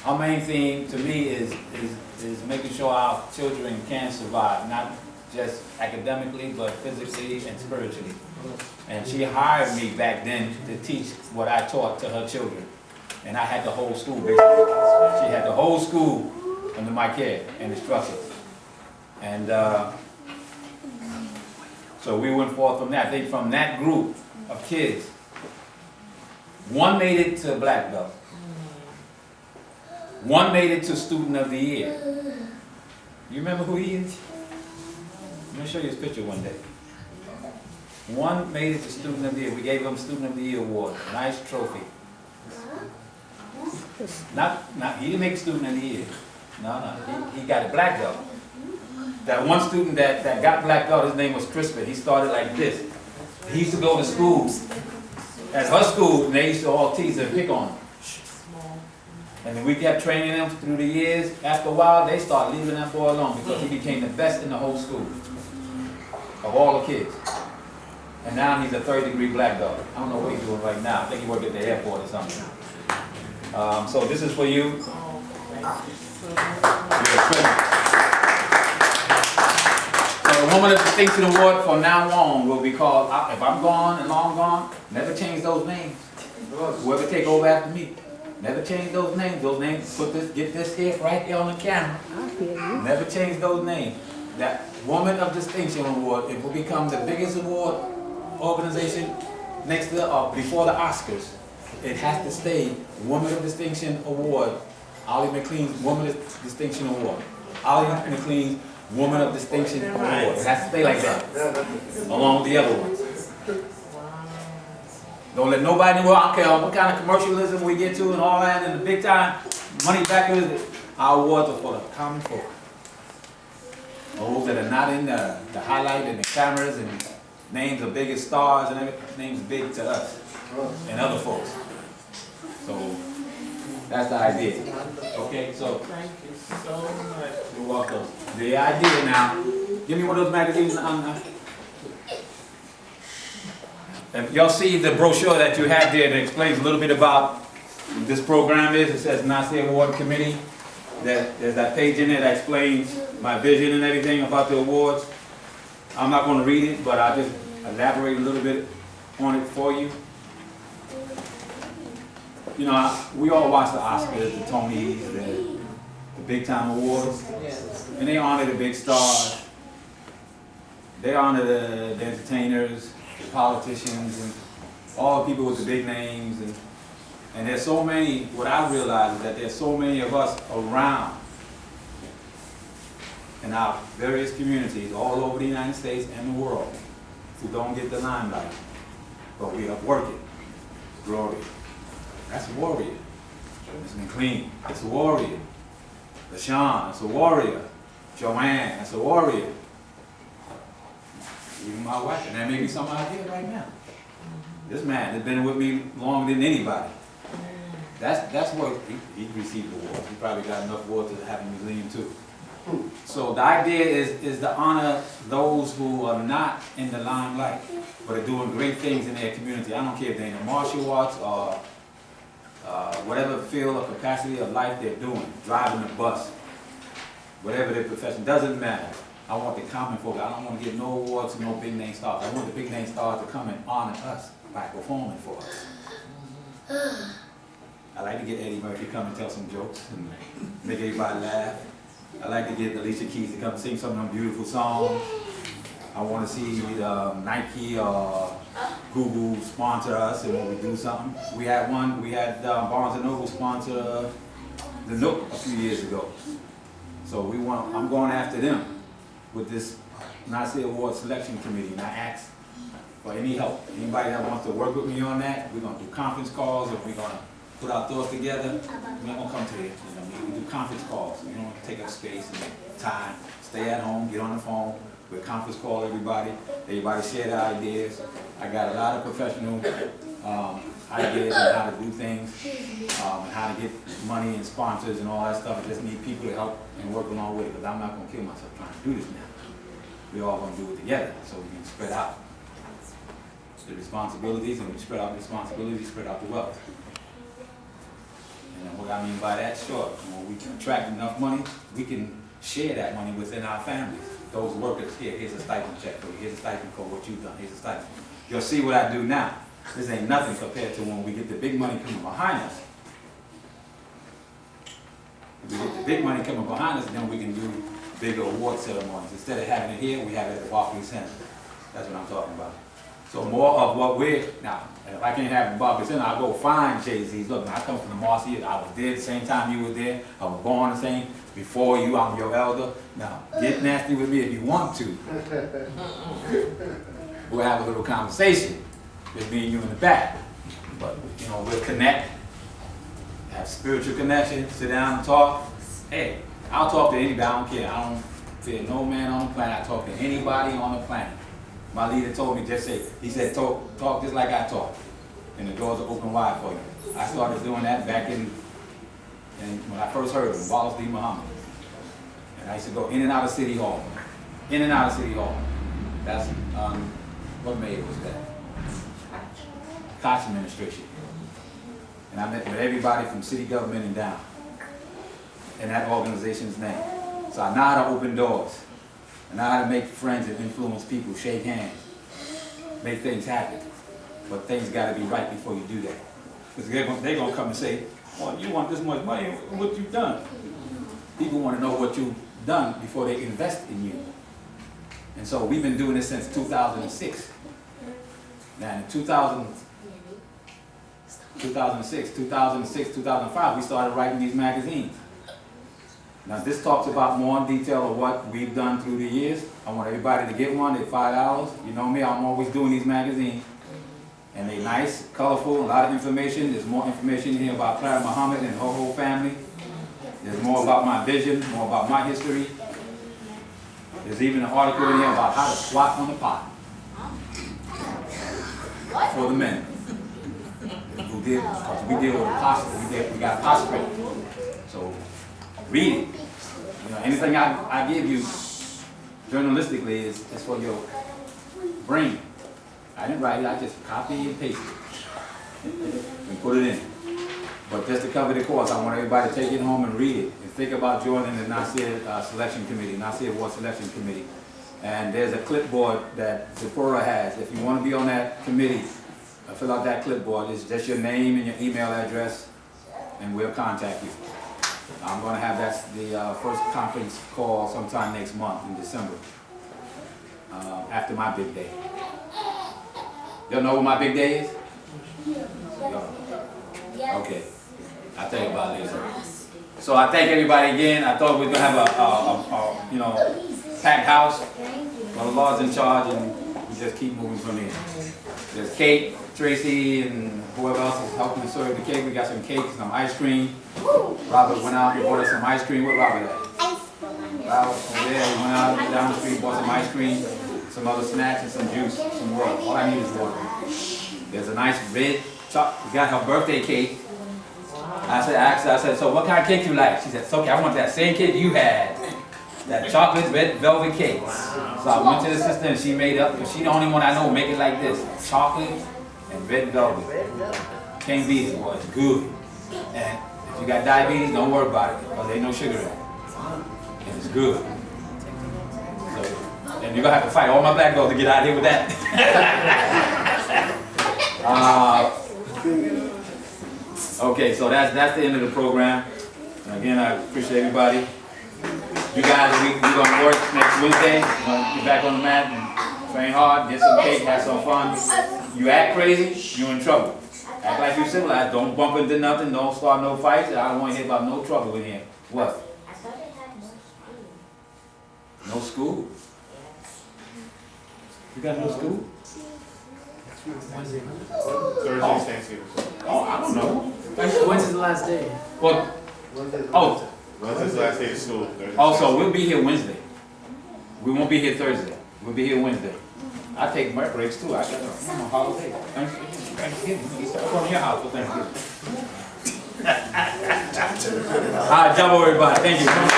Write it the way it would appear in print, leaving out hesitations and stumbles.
our main theme to me is making sure our children can survive, not just academically, but physically and spiritually. And she hired me back then to teach what I taught to her children. And I had the whole school basically. She had the whole school under my care and instruction. And so we went forth from that. I think from that group of kids, one made it to black belt. One made it to student of the year. You remember who he is? I'm going to show you his picture one day. One made it to student of the year. We gave him student of the year award. Nice trophy. He didn't make student of the year. No. He got a black belt. That one student that got black belt, his name was Crispin. He started like this. He used to go to schools. At her school, and they used to all tease and pick on him. And then we kept training them through the years. After a while, they started leaving that boy alone because he became the best in the whole school of all the kids. And now he's a third-degree black belt. I don't know what he's doing right now. I think he works at the airport or something. So this is for you. So the Woman of Distinction Award from now on will be called, if I'm gone and long gone, never change those names. Whoever take over after me, never change those names. Those names, get this here right here on the camera. Never change those names. That Woman of Distinction Award, it will become the biggest award organization next to or before the Oscars. It has to stay Woman of Distinction Award. Ollie McLean's Woman of Distinction Award. Ollie McLean's Woman of Distinction Award. It has to stay like that, along with the other ones. Don't let nobody know. I don't care what kind of commercialism we get to and all that, and the big time money backers. Our awards are for the common folk. Those that are not in the highlight and the cameras and names of big as stars and everything. Names big to us and other folks. So that's the idea. Okay, so Thank you so much. you're welcome. The idea now. Give me one of those magazines. If y'all see the brochure that you have there that explains a little bit about what this program is, it says Nasir Award Committee. There's that page in there that explains my vision and everything about the awards. I'm not going to read it, but I'll just elaborate a little bit on it for you. You know, we all watch the Oscars, the Tonys, the big time awards, and they honor the big stars. They honor the entertainers, the politicians, and all the people with the big names. And there's so many, what I realize is that there's so many of us around in our various communities all over the United States and the world who don't get the limelight. But we are working. Glory. That's a warrior. Ms. McLean, that's a warrior. LaShawn, that's a warrior. Joanne, that's a warrior. Even my wife, and that may be some idea right now. This man has been with me longer than anybody. That's what he received awards. He probably got enough awards to have a museum too. So the idea is to honor those who are not in the limelight, but are doing great things in their community. I don't care if they're in the martial arts or whatever field or capacity of life they're doing, driving a bus, whatever their profession, doesn't matter. I want the common folk. I don't want to give no awards to no big name stars. I want the big name stars to come and honor us by performing for us. I like to get Eddie Murphy to come and tell some jokes and make everybody laugh. I like to get Alicia Keys to come sing some of them beautiful songs. I want to see Nike or Google sponsor us and when we do something. We had Barnes & Noble sponsor the Nook a few years ago. So I'm going after them with this Nasir Award Selection Committee, and I ask for any help. Anybody that wants to work with me on that, we're going to do conference calls, or we're going to put our thoughts together. We're not going to come to you. We do conference calls. We don't take up space and time. Stay at home, get on the phone. We conference call everybody. Everybody share their ideas. I got a lot of professional ideas on how to do things, and how to get money and sponsors and all that stuff. I just need people to help and work along with it, because I'm not going to kill myself trying to do this now. We're all going to do it together so we can spread out the responsibilities, and we spread out the responsibilities, spread out the wealth. And what I mean by that? Sure. When we attract enough money, we can share that money within our families. Those workers, here's a stipend check for you, here's a stipend for what you've done, here's a stipend. You'll see what I do now. This ain't nothing compared to when we get the big money coming behind us. If we get the big money coming behind us, then we can do bigger award ceremonies. Instead of having it here, we have it at the Barclays Center. That's what I'm talking about. So more of what now, if I can't have it at Barclays Center, I'll go find Jay-Z's. Look, I come from the Marcy, I was there the same time you were there. I was born the same, before you, I'm your elder. Now, get nasty with me if you want to. We'll have a little conversation with me and you in the back. But, you know, we'll connect, have spiritual connection, sit down and talk. Hey, I'll talk to anybody, I don't care. I don't fear no man on the planet. I talk to anybody on the planet. My leader told me just say, he said, talk just like I talk. And the doors are open wide for you. I started doing that back in when I first heard of Wallace D. Muhammad. And I used to go in and out of City Hall. In and out of City Hall. That's, what mayor was that? Koch administration. And I met with everybody from city government and down. In that organization's name. So I know how to open doors. I know how to make friends and influence people, shake hands, make things happen. But things gotta be right before you do that. Because they're gonna come and say, well, you want this much money, what you've done. People want to know what you've done before they invest in you. And so we've been doing this since 2006. Now in 2006, 2005, we started writing these magazines. Now this talks about more in detail of what we've done through the years. I want everybody to get one, they're $5. You know me, I'm always doing these magazines. And they're nice, colorful, a lot of information. There's more information in here about Clara Muhammad and her whole family. There's more about my vision, more about my history. There's even an article in here about how to squat on the pot. For the men. Who did, because we deal with posture, we got posture. So read it. You know, anything I give you journalistically is for your brain. I didn't write it, I just copy and paste it and put it in. But just to cover the course, I want everybody to take it home and read it and think about joining the Nasir Selection Committee, Nasir Awards Selection Committee. And there's a clipboard that Zipporah has. If you want to be on that committee, fill out that clipboard. It's just your name and your email address, and we'll contact you. I'm going to have the first conference call sometime next month in December, after my big day. Y'all know what my big day is? Okay. I'll tell you about it later. So I thank everybody again. I thought we were going to have a packed house. Well, the Lord's in charge, and we just keep moving from here. There's Kate, Tracy, and whoever else is helping serve the cake. We got some cake, some ice cream. Robert went out and bought us some ice cream. Where Robert at? Robert over there. He went out down the street, bought some ice cream, some other snacks, and some juice, some water. All I need is water. There's a nice red chocolate. We got her birthday cake. I asked her, I said, so what kind of cake you like? She said, it's okay, I want that same cake you had. That chocolate red velvet cake. So I went to the sister and she made up, she's the only one I know make it like this. Chocolate and red velvet. Can't beat it, boy, it's good. And if you got diabetes, don't worry about it, because there ain't no sugar in it. And it's good. So, and you're gonna have to fight all my black girls to get out of here with that. Okay, so that's the end of the program. And again, I appreciate everybody. You guys, we're gonna work next Wednesday. We're gonna get back on the mat and train hard, get some cake, have some fun. You act crazy, you're in trouble. Act like you're civilized. Don't bump into nothing. Don't start no fights. I don't want to hear about no trouble in here. What? No school? You got no school? Thursday, Thanksgiving. Oh, I don't know. When's the last day? Well, oh. Wednesday's the last day of school. Also, we'll be here Wednesday. We won't be here Thursday. We'll be here Wednesday. I take my breaks too. I got a holiday. Thanksgiving. You start from your house for Thanksgiving. All right, jump over everybody. Thank you.